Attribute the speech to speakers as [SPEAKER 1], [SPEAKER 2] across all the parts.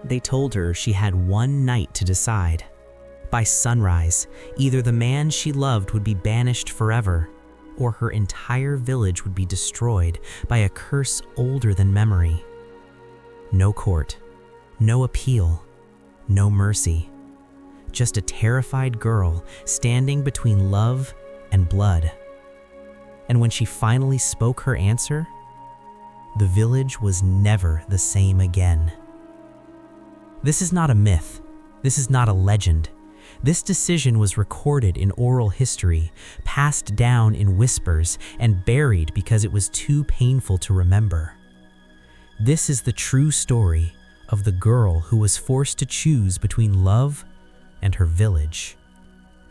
[SPEAKER 1] They told her she had one night to decide. By sunrise, either the man she loved would be banished forever, or her entire village would be destroyed by a curse older than memory. No court, no appeal, no mercy. Just a terrified girl standing between love and blood. And when she finally spoke her answer, the village was never the same again. This is not a myth. This is not a legend. This decision was recorded in oral history, passed down in whispers, and buried because it was too painful to remember. This is the true story of the girl who was forced to choose between love and her village.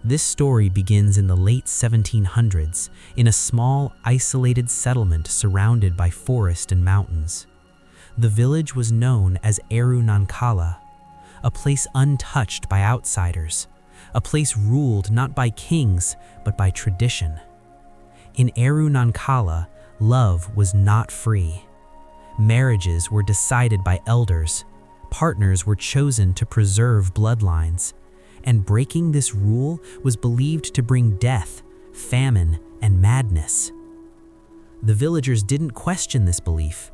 [SPEAKER 1] This story begins in the late 1700s in a small, isolated settlement surrounded by forest and mountains. The village was known as Nankala, a place untouched by outsiders, a place ruled not by kings but by tradition. In Nankala, love was not free. Marriages were decided by elders, partners were chosen to preserve bloodlines, and breaking this rule was believed to bring death, famine, and madness. The villagers didn't question this belief,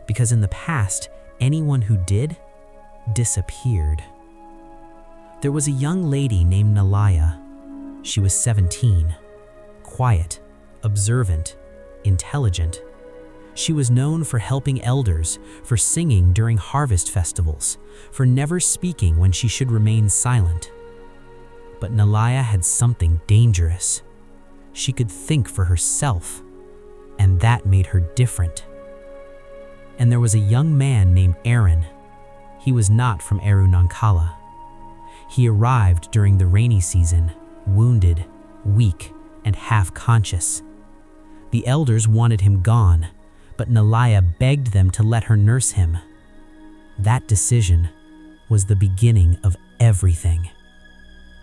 [SPEAKER 1] because in the past, anyone who did disappeared. There was a young lady named Nalaya. She was 17, quiet, observant, intelligent. She was known for helping elders, for singing during harvest festivals, for never speaking when she should remain silent. But Nalaya had something dangerous. She could think for herself, and that made her different. And there was a young man named Aaron. He was not from Nankala. He arrived during the rainy season, wounded, weak, and half-conscious. The elders wanted him gone, but Nalaya begged them to let her nurse him. That decision was the beginning of everything.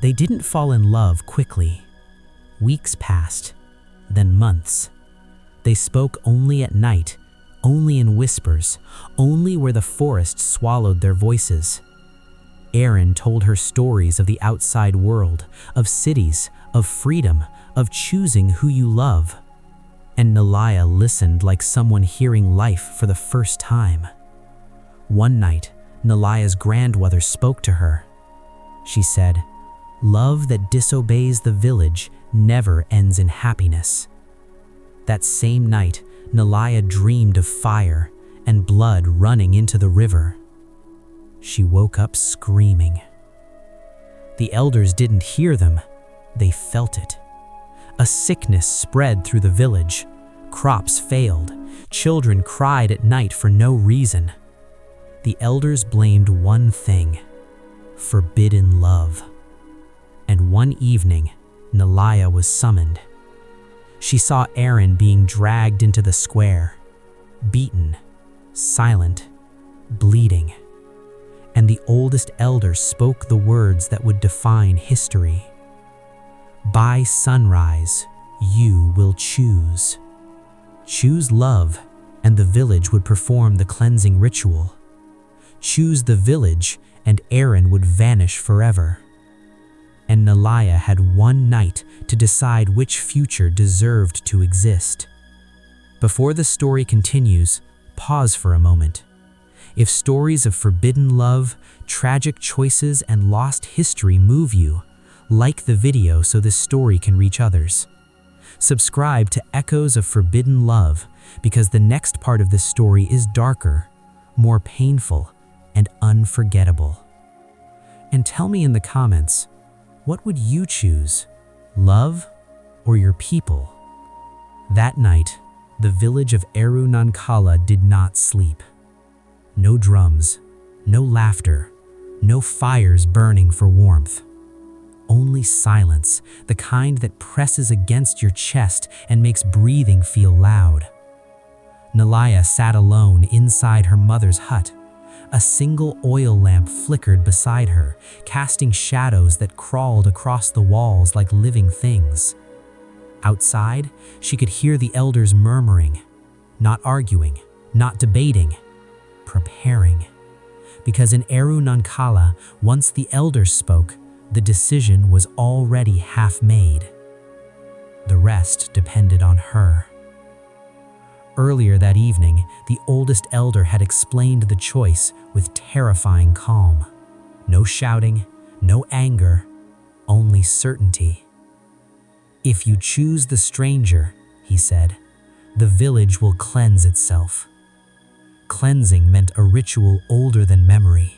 [SPEAKER 1] They didn't fall in love quickly. Weeks passed, then months. They spoke only at night, only in whispers, only where the forest swallowed their voices. Aaron told her stories of the outside world, of cities, of freedom, of choosing who you love. And Nalaya listened like someone hearing life for the first time. One night, Nalaya's grandmother spoke to her. She said, "Love that disobeys the village never ends in happiness." That same night, Nalaya dreamed of fire and blood running into the river. She woke up screaming. The elders didn't hear them, they felt it. A sickness spread through the village. Crops failed. Children cried at night for no reason. The elders blamed one thing: forbidden love. And one evening, Nalaya was summoned. She saw Aaron being dragged into the square, beaten, silent, bleeding. And the oldest elder spoke the words that would define history. "By sunrise, you will choose. Choose love, and the village would perform the cleansing ritual. Choose the village, and Aaron would vanish forever." And Nalaya had one night to decide which future deserved to exist. Before the story continues, pause for a moment. If stories of forbidden love, tragic choices, and lost history move you, like the video so this story can reach others. Subscribe to Echoes of Forbidden Love because the next part of this story is darker, more painful, and unforgettable. And tell me in the comments, what would you choose, love or your people? That night, the village of Nankala did not sleep. No drums, no laughter, no fires burning for warmth. Only silence, the kind that presses against your chest and makes breathing feel loud. Nalaya sat alone inside her mother's hut. A single oil lamp flickered beside her, casting shadows that crawled across the walls like living things. Outside, she could hear the elders murmuring, not arguing, not debating, preparing. because in Eru Nankala, once the elders spoke, the decision was already half made. The rest depended on her. Earlier that evening, the oldest elder had explained the choice with terrifying calm. No shouting, no anger, only certainty. "If you choose the stranger," he said, "the village will cleanse itself." Cleansing meant a ritual older than memory,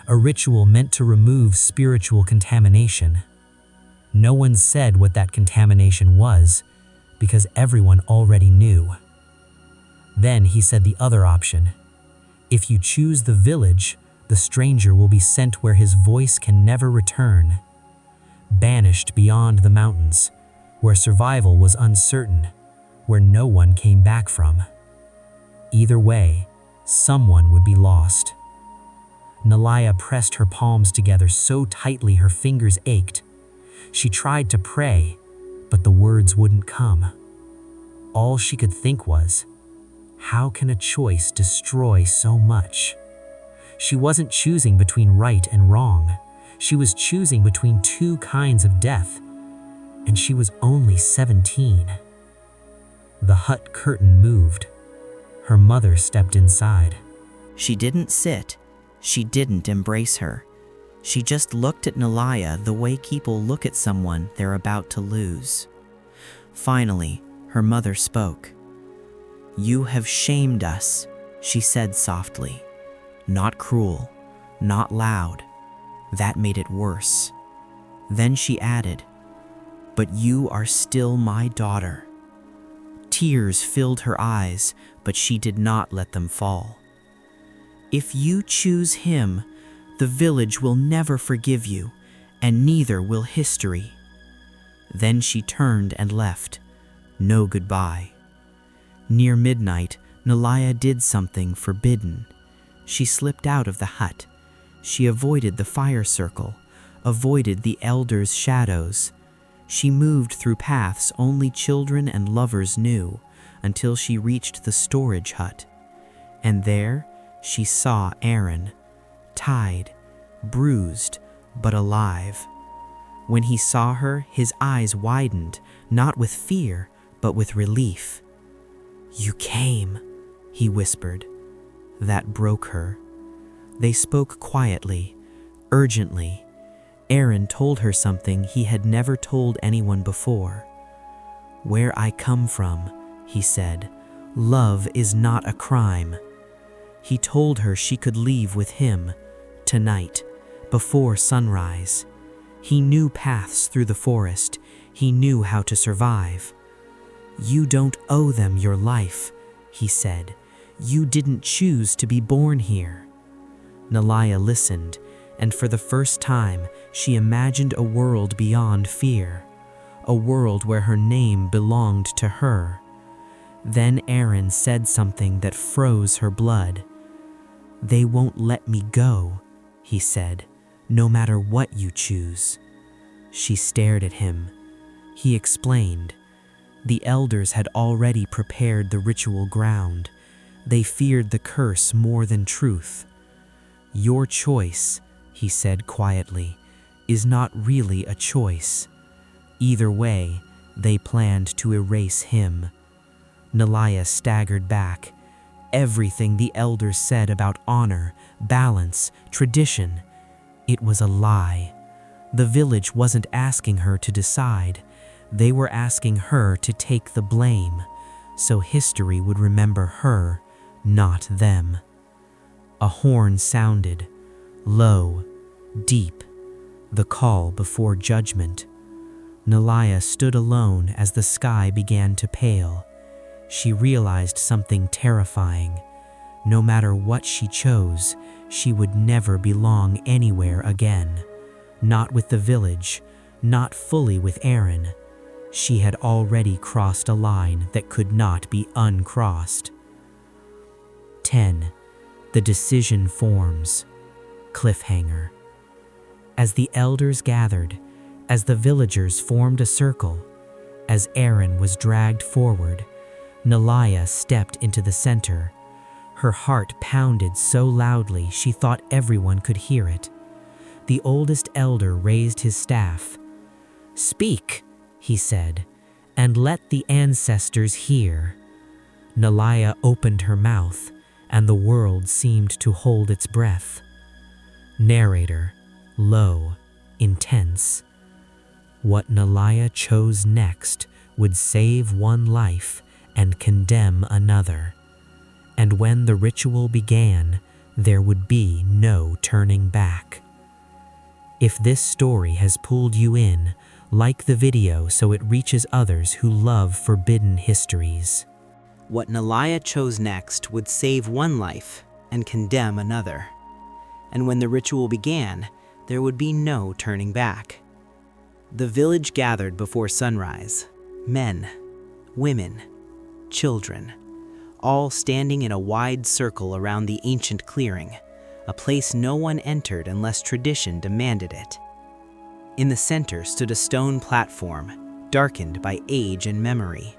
[SPEAKER 1] a ritual meant to remove spiritual contamination. No one said what that contamination was, because everyone already knew. Then he said the other option. "If you choose the village, the stranger will be sent where his voice can never return, banished beyond the mountains, where survival was uncertain, where no one came back from. Either way, someone would be lost." Nalaya pressed her palms together so tightly her fingers ached. She tried to pray, but the words wouldn't come. All she could think was, how can a choice destroy so much? She wasn't choosing between right and wrong. She was choosing between two kinds of death, and she was only 17. The hut curtain moved. Her mother stepped inside.
[SPEAKER 2] She didn't sit. She didn't embrace her. She just looked at Nalaya the way people look at someone they're about to lose. Finally, her mother spoke. "You have shamed us," she said softly. Not cruel, not loud. That made it worse. Then she added, "But you are still my daughter." Tears filled her eyes, but she did not let them fall. "If you choose him, the village will never forgive you, and neither will history." Then she turned and left. No goodbye. Near midnight, Nalaya did something forbidden. She slipped out of the hut. She avoided the fire circle, avoided the elders' shadows. She moved through paths only children and lovers knew, until she reached the storage hut. And there, she saw Aaron, tied, bruised, but alive. When he saw her, his eyes widened, not with fear, but with relief. "You came," he whispered. That broke her. They spoke quietly, urgently. Aaron told her something he had never told anyone before. "Where I come from," he said, "love is not a crime." He told her she could leave with him, tonight, before sunrise. He knew paths through the forest. He knew how to survive. "You don't owe them your life," he said. "You didn't choose to be born here." Nalaya listened, and for the first time, she imagined a world beyond fear, a world where her name belonged to her. Then Aaron said something that froze her blood. "They won't let me go," he said, "no matter what you choose." She stared at him. He explained. The elders had already prepared the ritual ground. They feared the curse more than truth. "Your choice," he said quietly, "is not really a choice." Either way, they planned to erase him. Nalaya staggered back. Everything the elders said about honor, balance, tradition, it was a lie. The village wasn't asking her to decide. They were asking her to take the blame, so history would remember her, not them. A horn sounded, low, deep, the call before judgment. Nalaya stood alone as the sky began to pale. She realized something terrifying. No matter what she chose, she would never belong anywhere again. Not with the village, not fully with Aaron. She had already crossed a line that could not be uncrossed. 10. The decision forms. Cliffhanger. As the elders gathered, as the villagers formed a circle, as Aaron was dragged forward, Nalaya stepped into the center.
[SPEAKER 1] Her heart pounded so loudly she thought everyone could hear it. The oldest elder raised his staff. "Speak," he said, "and let the ancestors hear." Nalaya opened her mouth, and the world seemed to hold its breath. Narrator, low, intense. What Nalaya chose next would save one life and condemn another. And when the ritual began, there would be no turning back. If this story has pulled you in, like the video so it reaches others who love forbidden histories. What Nalaya chose next would save one life and condemn another. And when the ritual began, there would be no turning back. The village gathered before sunrise, men, women, children, all standing in a wide circle around the ancient clearing, a place no one entered unless tradition demanded it. In the center stood a stone platform, darkened by age and memory.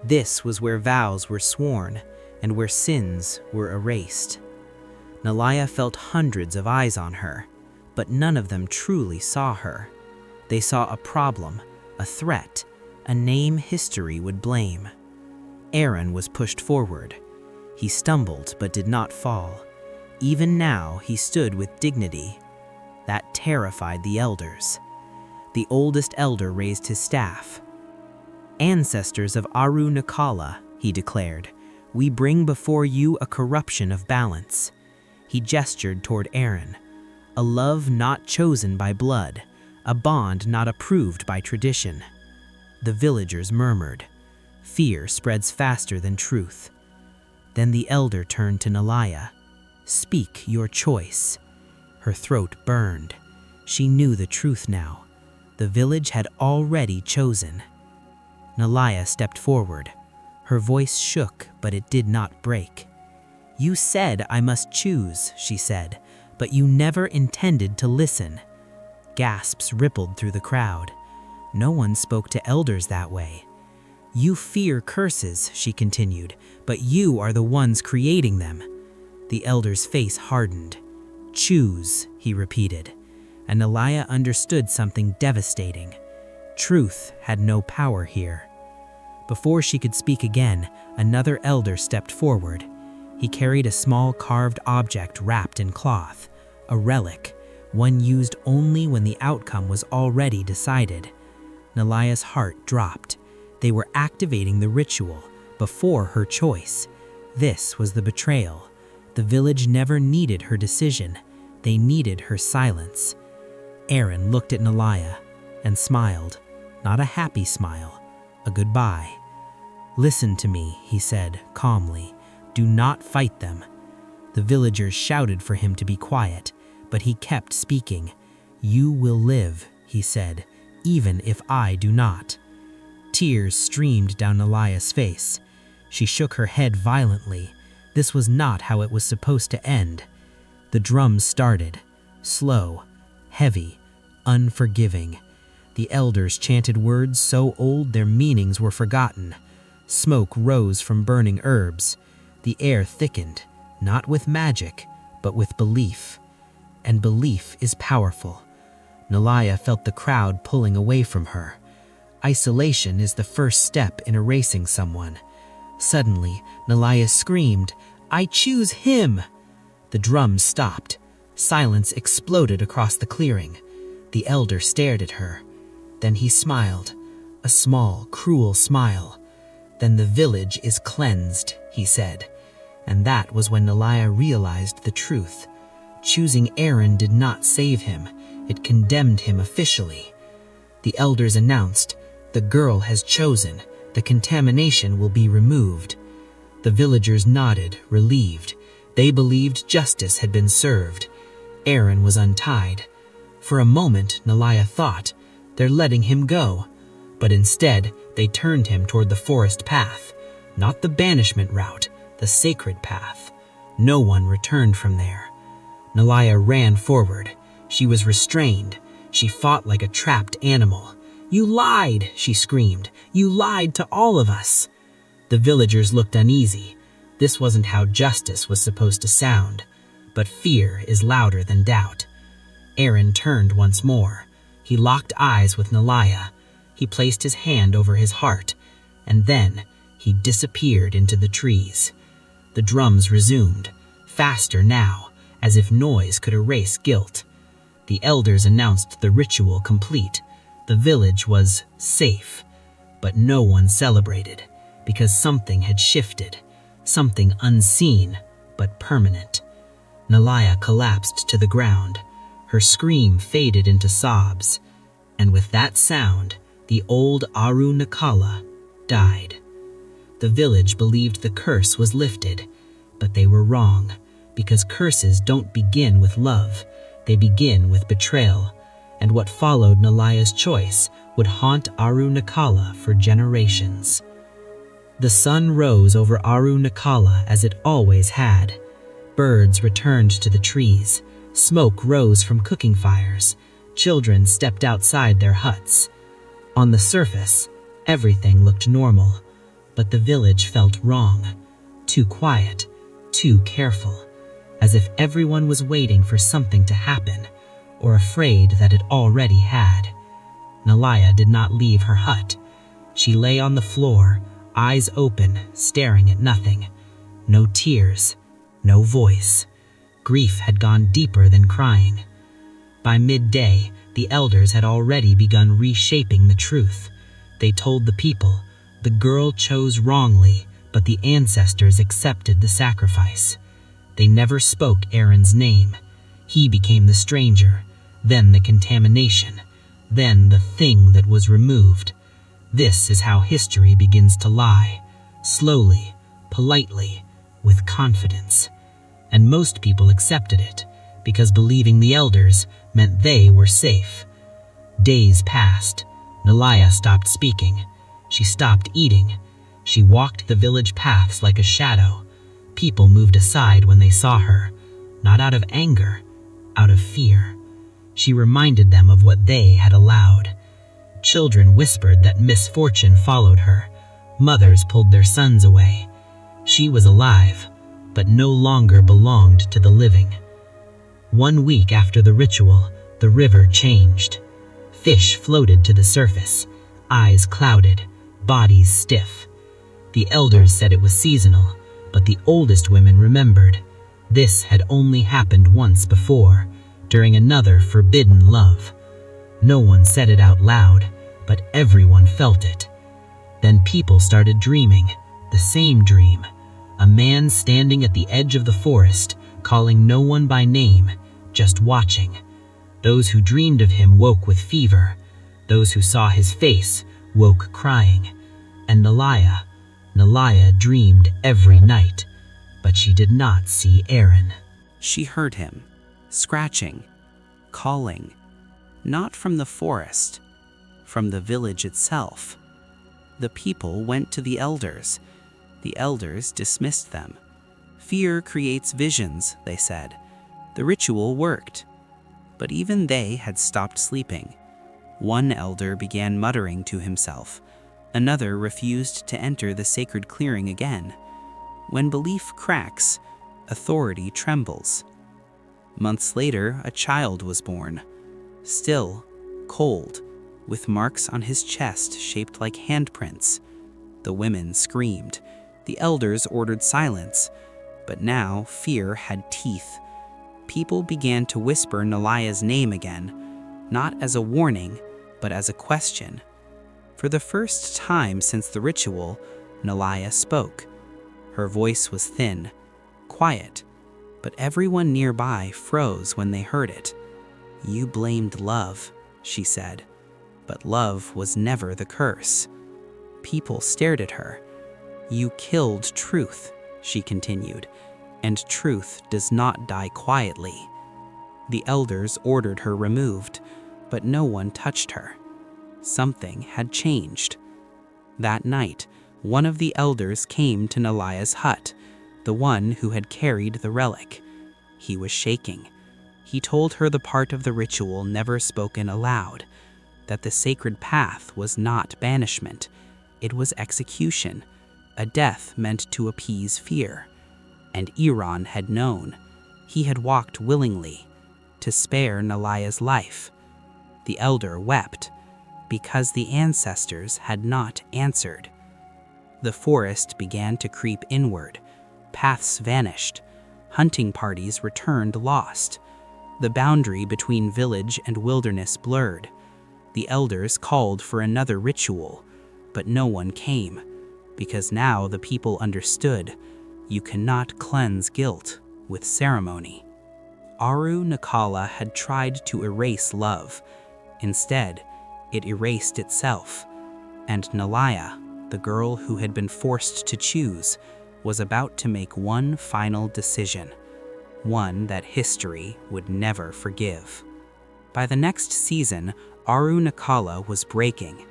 [SPEAKER 1] This was where vows were sworn and where sins were erased. Nalaya felt hundreds of eyes on her, but none of them truly saw her. They saw a problem, a threat, a name history would blame. Aaron was pushed forward. He stumbled but did not fall. Even now he stood with dignity. That terrified the elders. The oldest elder raised his staff. "Ancestors of Aru Nakala," he declared, "we bring before you a corruption of balance." He gestured toward Aaron. "A love not chosen by blood, a bond not approved by tradition." The villagers murmured. Fear spreads faster than truth. Then the elder turned to Nalaya. "Speak your choice." Her throat burned. She knew the truth now. The village had already chosen. Nalaya stepped forward. Her voice shook, but it did not break. "You said I must choose," she said, "but you never intended to listen." Gasps rippled through the crowd. No one spoke to elders that way. "You fear curses," she continued, "but you are the ones creating them." The elder's face hardened. "Choose," he repeated, and Nalaya understood something devastating. Truth had no power here. Before she could speak again, another elder stepped forward. He carried a small carved object wrapped in cloth, a relic, one used only when the outcome was already decided. Nalaya's heart dropped. They were activating the ritual before her choice. This was the betrayal. The village never needed her decision. They needed her silence. Aaron looked at Nalaya and smiled, not a happy smile, a goodbye. "Listen to me," he said calmly. "Do not fight them." The villagers shouted for him to be quiet, but he kept speaking. "You will live," he said, "even if I do not." Tears streamed down Nalaya's face. She shook her head violently. This was not how it was supposed to end. The drums started, slow, heavy, unforgiving. The elders chanted words so old their meanings were forgotten. Smoke rose from burning herbs. The air thickened, not with magic, but with belief. And belief is powerful. Nalaya felt the crowd pulling away from her. Isolation is the first step in erasing someone. Suddenly, Nalaya screamed, "I choose him!" The drums stopped. Silence exploded across the clearing. The elder stared at her. Then he smiled, a small, cruel smile. "Then the village is cleansed," he said. And that was when Nalaya realized the truth. Choosing Aaron did not save him. It condemned him officially. The elders announced, "The girl has chosen. The contamination will be removed." The villagers nodded, relieved. They believed justice had been served. Aaron was untied. For a moment, Nalaya thought, they're letting him go. But instead, they turned him toward the forest path. Not the banishment route, the sacred path. No one returned from there. Nalaya ran forward. She was restrained. She fought like a trapped animal. "You lied," she screamed. "You lied to all of us." The villagers looked uneasy. This wasn't how justice was supposed to sound, but fear is louder than doubt. Aaron turned once more. He locked eyes with Nalaya. He placed his hand over his heart, and then he disappeared into the trees. The drums resumed, faster now, as if noise could erase guilt. The elders announced the ritual complete. The village was safe, but no one celebrated, because something had shifted, something unseen but permanent. Nalaya collapsed to the ground. Her scream faded into sobs, and with that sound, the old Aru Nakala died. The village believed the curse was lifted, but they were wrong, because curses don't begin with love, they begin with betrayal, and what followed Nalaya's choice would haunt Aru Nakala for generations. The sun rose over Aru Nakala as it always had. Birds returned to the trees, smoke rose from cooking fires, children stepped outside their huts. On the surface, everything looked normal, but the village felt wrong, too quiet, too careful, as if everyone was waiting for something to happen, or afraid that it already had. Nalaya did not leave her hut. She lay on the floor, eyes open, staring at nothing. No tears, no voice. Grief had gone deeper than crying. By midday, the elders had already begun reshaping the truth. They told the people, the girl chose wrongly, but the ancestors accepted the sacrifice. They never spoke Aaron's name. He became the stranger, then the contamination, then the thing that was removed. This is how history begins to lie, slowly, politely, with confidence. And most people accepted it, because believing the elders meant they were safe. Days passed. Nalaya stopped speaking. She stopped eating. She walked the village paths like a shadow. People moved aside when they saw her, not out of anger, out of fear. She reminded them of what they had allowed. Children whispered that misfortune followed her. Mothers pulled their sons away. She was alive, but no longer belonged to the living. 1 week after the ritual, the river changed. Fish floated to the surface, eyes clouded, bodies stiff. The elders said it was seasonal, but the oldest women remembered. This had only happened once before, during another forbidden love. No one said it out loud, but everyone felt it. Then people started dreaming, the same dream. A man standing at the edge of the forest, calling no one by name, just watching. Those who dreamed of him woke with fever. Those who saw his face woke crying. And Nalaya dreamed every night, but she did not see Aaron.
[SPEAKER 3] She heard him, scratching, calling, not from the forest, from the village itself. The people went to the elders. The elders dismissed them. Fear creates visions, they said. The ritual worked. But even they had stopped sleeping. One elder began muttering to himself. Another refused to enter the sacred clearing again. When belief cracks, authority trembles. Months later, a child was born. Still, cold, with marks on his chest shaped like handprints. The women screamed. The elders ordered silence. But now fear had teeth. People began to whisper Nalaya's name again, not as a warning, but as a question. For the first time since the ritual, Nalaya spoke. Her voice was thin, quiet, but everyone nearby froze when they heard it. You blamed love, she said, but love was never the curse. People stared at her. You killed truth, she continued, and truth does not die quietly. The elders ordered her removed, but no one touched her. Something had changed. That night, one of the elders came to Nalaya's hut, the one who had carried the relic. He was shaking. He told her the part of the ritual never spoken aloud, that the sacred path was not banishment, it was execution, a death meant to appease fear. And Iran had known. He had walked willingly to spare Nalaya's life. The elder wept because the ancestors had not answered. The forest began to creep inward. Paths vanished. Hunting parties returned lost. The boundary between village and wilderness blurred. The elders called for another ritual, but no one came, because now the people understood you cannot cleanse guilt with ceremony. Aru Nakala had tried to erase love. Instead, it erased itself, and Nalaya, the girl who had been forced to choose, was about to make one final decision, one that history would never forgive. By the next season, Aru Nakala was breaking,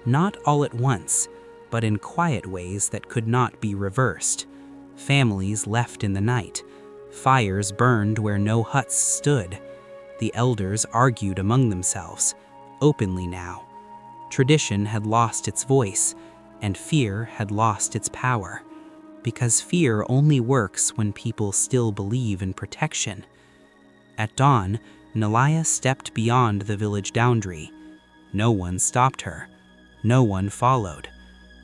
[SPEAKER 3] not all at once, but in quiet ways that could not be reversed. Families left in the night. Fires burned where no huts stood. The elders argued among themselves, openly now. Tradition had lost its voice, and fear had lost its power, because fear only works when people still believe in protection. At dawn, Nalaya stepped beyond the village boundary. No one stopped her. No one followed.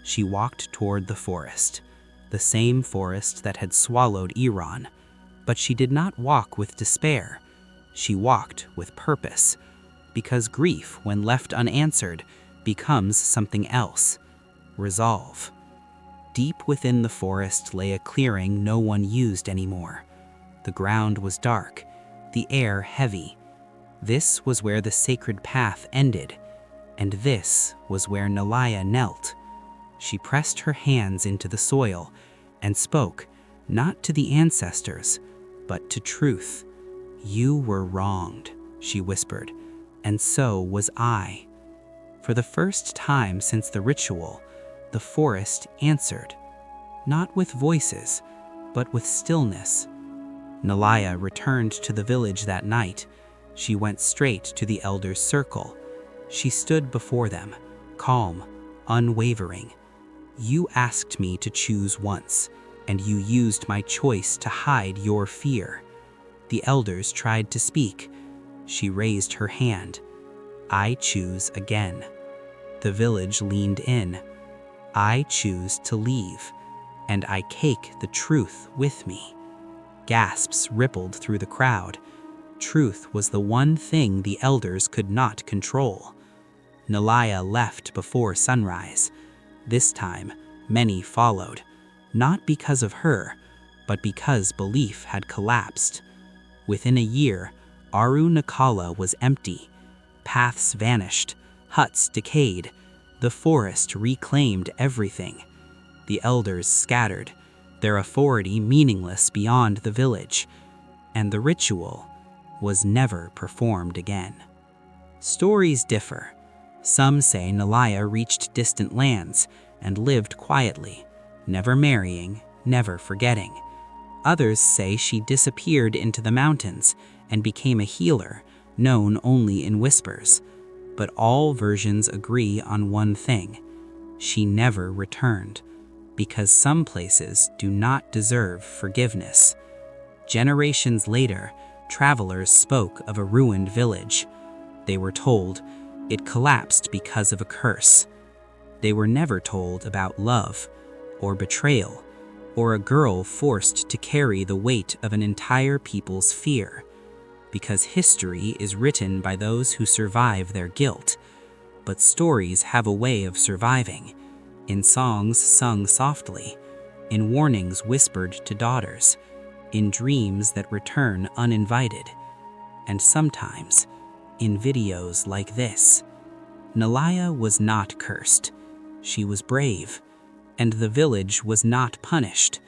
[SPEAKER 3] She walked toward the forest, the same forest that had swallowed Iran. But she did not walk with despair. She walked with purpose, because grief, when left unanswered, becomes something else: resolve. Deep within the forest lay a clearing no one used anymore. The ground was dark, the air heavy. This was where the sacred path ended, and this was where Nalaya knelt. She pressed her hands into the soil and spoke, not to the ancestors, but to truth. "You were wronged," she whispered, "and so was I." For the first time since the ritual, the forest answered, not with voices, but with stillness. Nalaya returned to the village that night. She went straight to the elders' circle. She stood before them, calm, unwavering. "You asked me to choose once, and you used my choice to hide your fear." The elders tried to speak. She raised her hand. "I choose again." The village leaned in. "I choose to leave, and I take the truth with me." Gasps rippled through the crowd. Truth was the one thing the elders could not control. Nalaya left before sunrise. This time, many followed, not because of her, but because belief had collapsed. Within a year, Aru Nakala was empty. Paths vanished, huts decayed, the forest reclaimed everything. The elders scattered, their authority meaningless beyond the village, and the ritual was never performed again. Stories differ. Some say Nalaya reached distant lands and lived quietly, never marrying, never forgetting. Others say she disappeared into the mountains and became a healer, known only in whispers. But all versions agree on one thing: she never returned, because some places do not deserve forgiveness. Generations later, travelers spoke of a ruined village. They were told it collapsed because of a curse. They were never told about love, or betrayal, or a girl forced to carry the weight of an entire people's fear. Because history is written by those who survive their guilt, but stories have a way of surviving, in songs sung softly, in warnings whispered to daughters, in dreams that return uninvited, and sometimes in videos like this. Nalaya was not cursed. She was brave, and the village was not punished.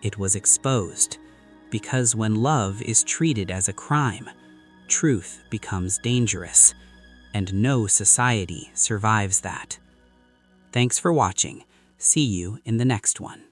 [SPEAKER 3] It was exposed, because when love is treated as a crime, truth becomes dangerous, and no society survives that. Thanks for watching. See you in the next one.